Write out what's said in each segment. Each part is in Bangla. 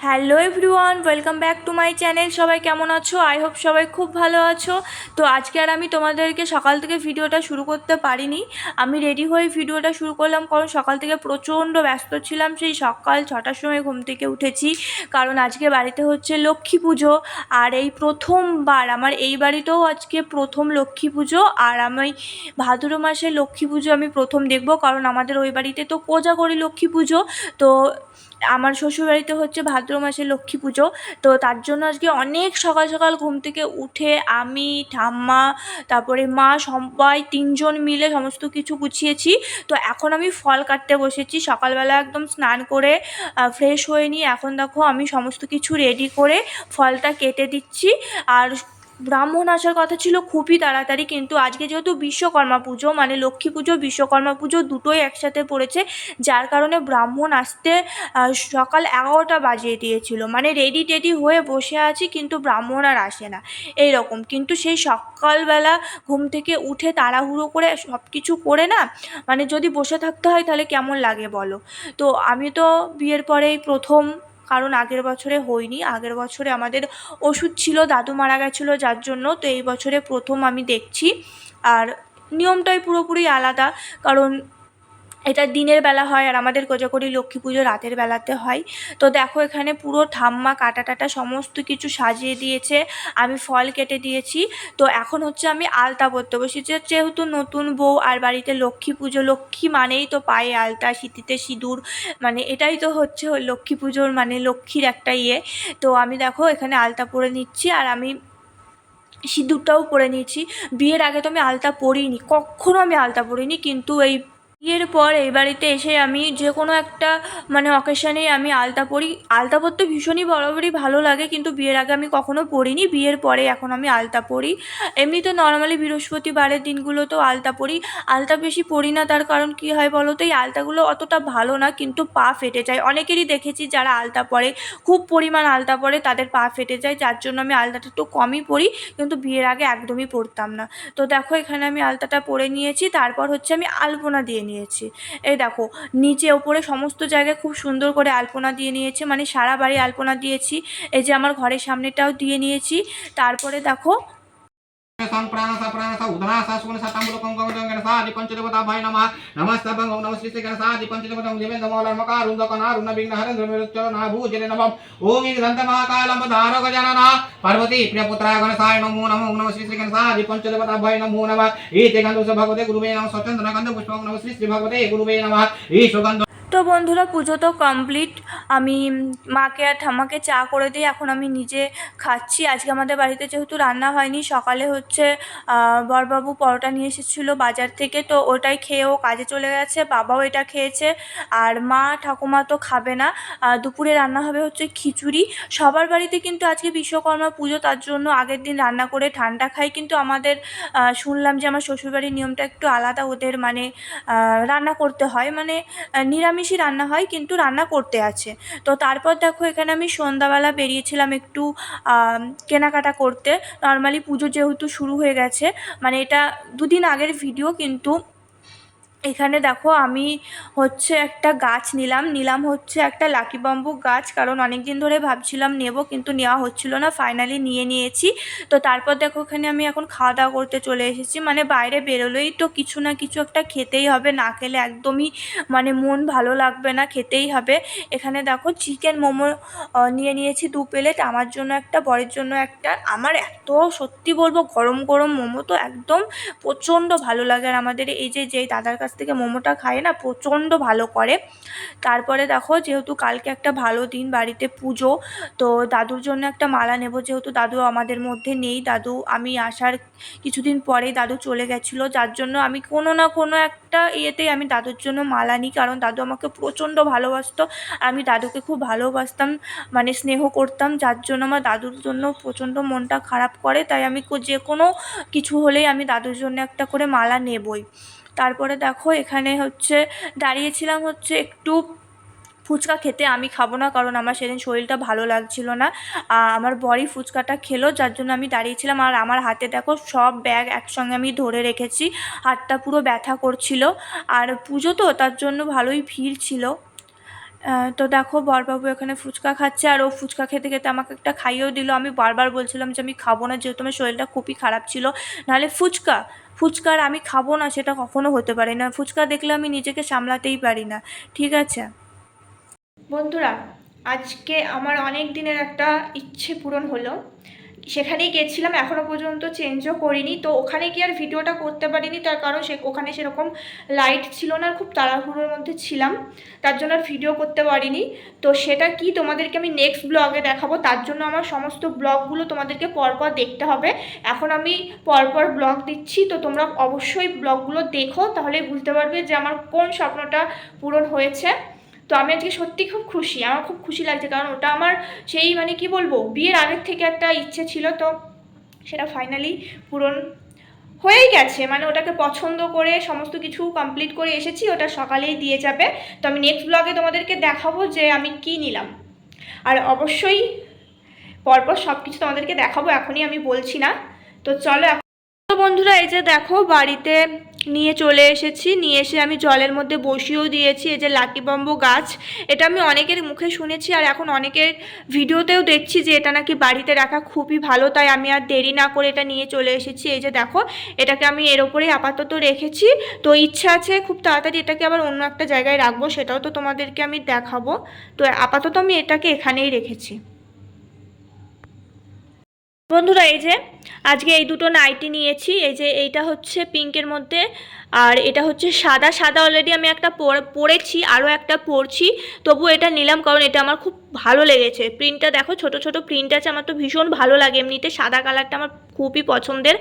Hello everyone, welcome back to my channel. সবাই কেমন আছো? আই হোপ সবাই খুব ভালো আছো। তো আজকে আর আমি তোমাদেরকে সকাল থেকে ভিডিওটা শুরু করতে পারিনি। আমি রেডি হয়ে ভিডিওটা শুরু করলাম, কারণ সকাল থেকে প্রচণ্ড ব্যস্ত ছিলাম। সেই সকাল 6টার সময় ঘুম থেকে উঠেছি, কারণ আজকে বাড়িতে হচ্ছে লক্ষ্মী পুজো। আর এই প্রথমবার আমার এই বাড়িতেও আজকে প্রথম লক্ষ্মী পুজো। আর আমি ভাদ্র মাসে লক্ষ্মী পুজো আমি প্রথম দেখব, কারণ আমাদের ওই বাড়িতে তো কোজাগরী লক্ষ্মী পুজো। তো আমার শ্বশুরবাড়িতে হচ্ছে ভাদ্র মাসে লক্ষ্মী পুজো। তো তার জন্য আজকে অনেক সকাল সকাল ঘুম থেকে উঠে আমি, ঠাম্মা, তারপরে মা, সবাই তিনজন মিলে সমস্ত কিছু গুছিয়েছি। তো এখন আমি ফল কাটতে বসেছি। সকালবেলা একদম স্নান করে ফ্রেশ হয়ে নিয়ে এখন দেখো আমি সমস্ত কিছু রেডি করে ফলটা কেটে দিচ্ছি। আর ব্রাহ্মণ আসার কথা ছিল খুবই তাড়াতাড়ি, কিন্তু আজকে যেহেতু বিশ্বকর্মা পুজো, মানে লক্ষ্মী পুজো বিশ্বকর্মা পুজো দুটোই একসাথে পড়েছে, যার কারণে ব্রাহ্মণ আসতে সকাল 11টা বাজিয়ে দিয়েছিল। মানে রেডি টেডি হয়ে বসে আছি, কিন্তু ব্রাহ্মণ আর আসে না এই রকম। কিন্তু সেই সকালবেলা ঘুম থেকে উঠে তাড়াহুড়ো করে সব কিছু করে না, মানে যদি বসে থাকতে হয় তাহলে কেমন লাগে বলো। তো আমি তো বিয়ের পরেই প্রথম, কারণ আগের বছরে হয়নি। আগের বছরে আমাদের ওষুধ ছিল, দাদু মারা গেছিলো যার জন্য। তো এই বছরে প্রথম আমি দেখছি। আর নিয়মটাই পুরোপুরি আলাদা, কারণ এটা দিনের বেলা হয় আর আমাদের কোজাগরী লক্ষ্মী পুজো রাতের বেলাতে হয়। তো দেখো এখানে পুরো ঠাম্মা কাটা টাটা সমস্ত কিছু সাজিয়ে দিয়েছে, আমি ফল কেটে দিয়েছি। তো এখন হচ্ছে আমি আলতা পরতে বসেছি, যেহেতু নতুন বউ আর বাড়িতে লক্ষ্মী পুজো, লক্ষ্মী মানেই তো পায়ে আলতা, সিঁথিতে সিঁদুর, মানে এটাই তো হচ্ছে লক্ষ্মী পুজোর মানে লক্ষ্মীর একটা ইয়ে। তো আমি দেখো এখানে আলতা পরে নিচ্ছি, আর আমি সিঁদুরটাও পরে নিয়েছি। বিয়ের আগে তো আমি আলতা পরিনি, কখনো আমি আলতা পরিনি, কিন্তু এই বিয়ের পর এই বাড়িতে এসে আমি যে কোনো একটা মানে অকেশানেই আমি আলতা পরি। আলতা পরতে ভীষণই বরাবরই ভালো লাগে, কিন্তু বিয়ের আগে আমি কখনো পরিনি, বিয়ের পরে এখন আমি আলতা পরি। এমনিতে নর্মালি বৃহস্পতিবারের দিনগুলোতেও আলতা পরি। আলতা বেশি পরি না, তার কারণ কী হয় বলো তো, এই আলতাগুলো অতটা ভালো না, কিন্তু পা ফেটে যায়। অনেকেরই দেখেছি যারা আলতা পরে, খুব পরিমাণ আলতা পরে, তাদের পা ফেটে যায়, যার জন্য আমি আলতাটা একটু কমই পরি, কিন্তু বিয়ের আগে একদমই পরতাম না। তো দেখো এখানে আমি আলতাটা পরে নিয়েছি, তারপর হচ্ছে আমি আলপনা দিয়ে নিয়েছি। এই দেখো নিচে ওপরে সমস্ত জায়গায় খুব সুন্দর করে আলপনা দিয়ে নিয়েছি, মানে সারা বাড়ি আলপনা দিয়েছি। এই যে আমার ঘরের সামনেটাও দিয়ে নিয়েছি। তারপরে দেখো प्राणसा उदनासा सुमनसा तांबुलकं गंगसा पंचदेवता भाई नमः नमस्ते भंगं नमस्ते गणसा पंचदेवता देवेंद्र मौलमकार रुंदकना रुण विघ्न हरेंद्र मेरुच्चर ना भूजले नमः ओम गंध महाकालम धारो गजानना पार्वती प्रियपुत्रा गणसाय नमो नमो नमः श्री गणसा पंचदेवता भाई नमो नमः एते गंधो भगवते गुरुवे नमः स्वचंद्र गंध पुष्पं नमः श्री भगवते गुरुवे नमः ई सुगंध। তো বন্ধুরা পুজো তো কমপ্লিট। আমি মাকে আর ঠাম্মাকে চা করে দিয়ে এখন আমি নিজে খাচ্ছি। আজকে আমাদের বাড়িতে যেহেতু রান্না হয়নি, সকালে হচ্ছে বরবাবু পরোটা নিয়ে এসেছিলো বাজার থেকে, তো ওটাই খেয়েও কাজে চলে গেছে। বাবাও এটা খেয়েছে, আর মা ঠাকুমা তো খাবে না। দুপুরে রান্না হবে হচ্ছে খিচুড়ি। সবার বাড়িতে কিন্তু আজকে বিশ্বকর্মা পুজো, তার জন্য আগের দিন রান্না করে ঠান্ডা খাই, কিন্তু আমাদের শুনলাম যে আমার শ্বশুরবাড়ির নিয়মটা একটু আলাদা, ওদের মানে রান্না করতে হয়, মানে নিরামিষই রান্না হয়, কিন্তু রান্না করতে আছে। তো তারপর দেখো এখানে আমি সন্ধ্যাবেলা বেরিয়েছিলাম একটু কেনাকাটা করতে। নর্মালি পুজো যেহেতু শুরু হয়ে গেছে, মানে এটা দুদিন আগের ভিডিও, কিন্তু এখানে দেখো আমি হচ্ছে একটা গাছ নিলাম হচ্ছে একটা লাকি বাম্বু গাছ, কারণ অনেক দিন ধরে ভাবছিলাম নেব, কিন্তু নেওয়া হচ্ছিল না, ফাইনালি নিয়েছি। তো তারপর দেখো এখানে আমি এখন খাওয়া দাওয়া করতে চলে এসেছি। মানে বাইরে বেরোলেই তো কিছু না কিছু একটা খেতেই হবে, না খেলে একদমই মানে মন ভালো লাগবে না, খেতেই হবে। এখানে দেখো চিকেন মোমো নিয়েছি 2 প্লেট, আমার জন্য একটা, বরের জন্য একটা। আমার এত সত্যি বলবো গরম গরম মোমো তো একদম প্রচণ্ড ভালো লাগে, আর আমাদের এই যেই দাদার কাছ থেকে মোমোটা খায় না, প্রচণ্ড ভালো করে। তারপরে দেখো যেহেতু কালকে একটা ভালো দিন, বাড়িতে পুজো, তো দাদুর জন্য একটা মালা নেব, যেহেতু দাদু আমাদের মধ্যে নেই। দাদু আমি আসার কিছুদিন পরেই দাদু চলে গেছিলো, যার জন্য আমি কোনো না কোনো একটা ইয়েতেই আমি দাদুর জন্য মালা নিই, কারণ দাদু আমাকে প্রচণ্ড ভালোবাসতো, আমি দাদুকে খুব ভালোবাসতাম, মানে স্নেহ করতাম, যার জন্য আমার দাদুর জন্য প্রচণ্ড মনটা খারাপ করে। তাই আমি যে কোনো কিছু হলেই আমি দাদুর জন্য একটা করে মালা নেবই। তারপরে দেখো এখানে হচ্ছে দাঁড়িয়েছিলাম হচ্ছে একটু ফুচকা খেতে। আমি খাবো না, কারণ আমার সেদিন শরীরটা ভালো লাগছিল না। আমার বরই ফুচকাটা খেলো, যার জন্য আমি দাঁড়িয়েছিলাম। আর আমার হাতে দেখো সব ব্যাগ একসঙ্গে আমি ধরে রেখেছি, হাতটা পুরো ব্যথা করছিল। আর পুজো তো, তার জন্য ভালোই ভিড় ছিল। তো দেখো বরবাবু এখানে ফুচকা খাচ্ছে, আর ও ফুচকা খেতে খেতে আমাকে একটা খাইয়েও দিল। আমি বারবার বলছিলাম যে আমি খাবো না, যেহেতু আমার শরীরটা খুবই খারাপ ছিল। নাহলে ফুচকার আমি খাবো না সেটা কখনো হতে পারে না। ফুচকা দেখলে আমি নিজেকে সামলাতেই পারি না, ঠিক আছে বন্ধুরা। আজকে আমার অনেক দিনের একটা ইচ্ছে পূরণ হলো। সেখানেই গেছিলাম, এখনও পর্যন্ত চেঞ্জও করিনি। তো ওখানে গিয়ে আর ভিডিওটা করতে পারিনি, তার কারণ ওখানে সেরকম লাইট ছিল না, খুব তাড়াহুড়োর মধ্যে ছিলাম, তার জন্য আর ভিডিও করতে পারিনি। তো সেটা কি তোমাদেরকে আমি নেক্সট ব্লগে দেখাবো। তার জন্য আমার সমস্ত ব্লগগুলো তোমাদেরকে পরপর দেখতে হবে। এখন আমি পরপর ব্লগ দিচ্ছি, তো তোমরা অবশ্যই ব্লগগুলো দেখো, তাহলে বুঝতে পারবে যে আমার কোন স্বপ্নটা পূরণ হয়েছে। তো আমি আজকে সত্যি খুব খুশি, আমার খুব খুশি লাগছে, কারণ ওটা আমার সেই মানে কি বলবো, বিয়ের আগের থেকে একটা ইচ্ছে ছিল, তো সেটা ফাইনালি পূরণ হয়েই গেছে। মানে ওটাকে পছন্দ করে সমস্ত কিছু কমপ্লিট করে এসেছি, ওটা সকালেই দিয়ে যাবে। তো আমি নেক্সট ব্লগে তোমাদেরকে দেখাবো যে আমি কি নিলাম, আর অবশ্যই পরপর সব কিছু তোমাদেরকে দেখাবো, এখনই আমি বলছি না। তো চলো। তো বন্ধুরা, এই যে দেখো বাড়িতে নিয়ে চলে এসেছি, নিয়ে এসে আমি জলের মধ্যে বসিয়েও দিয়েছি। এই যে লাকি বাম্বু গাছ, এটা আমি অনেকের মুখে শুনেছি, আর এখন অনেকের ভিডিওতেও দেখছি যে এটা নাকি বাড়িতে রাখা খুবই ভালো। তাই আমি আর দেরি না করে এটা নিয়ে চলে এসেছি। এই যে দেখো, এটাকে আমি এর ওপরেই আপাতত রেখেছি। তো ইচ্ছা আছে খুব তাড়াতাড়ি এটাকে আবার অন্য একটা জায়গায় রাখবো, সেটাও তো তোমাদেরকে আমি দেখাবো। তো আপাতত আমি এটাকে এখানেই রেখেছি। বন্ধুরা, এই যে আজকে এই দুটো নাইটি নিয়েছি। এই যে এইটা হচ্ছে পিঙ্কের মধ্যে, আর এটা হচ্ছে সাদা। সাদা অলরেডি আমি একটা পরেছি, আরও একটা পরছি, তবু এটা নিলাম কারণ এটা আমার খুব ভালো লেগেছে। প্রিন্টটা দেখো, ছোট ছোট প্রিন্ট আছে, আমার তো ভীষণ ভালো লাগে। এমনিতে সাদা কালারটা আমার খুবই পছন্দের।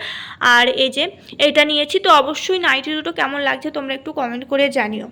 আর এই যে এটা নিয়েছি। তো অবশ্যই নাইটি দুটো কেমন লাগছে তোমরা একটু কমেন্ট করে জানিও।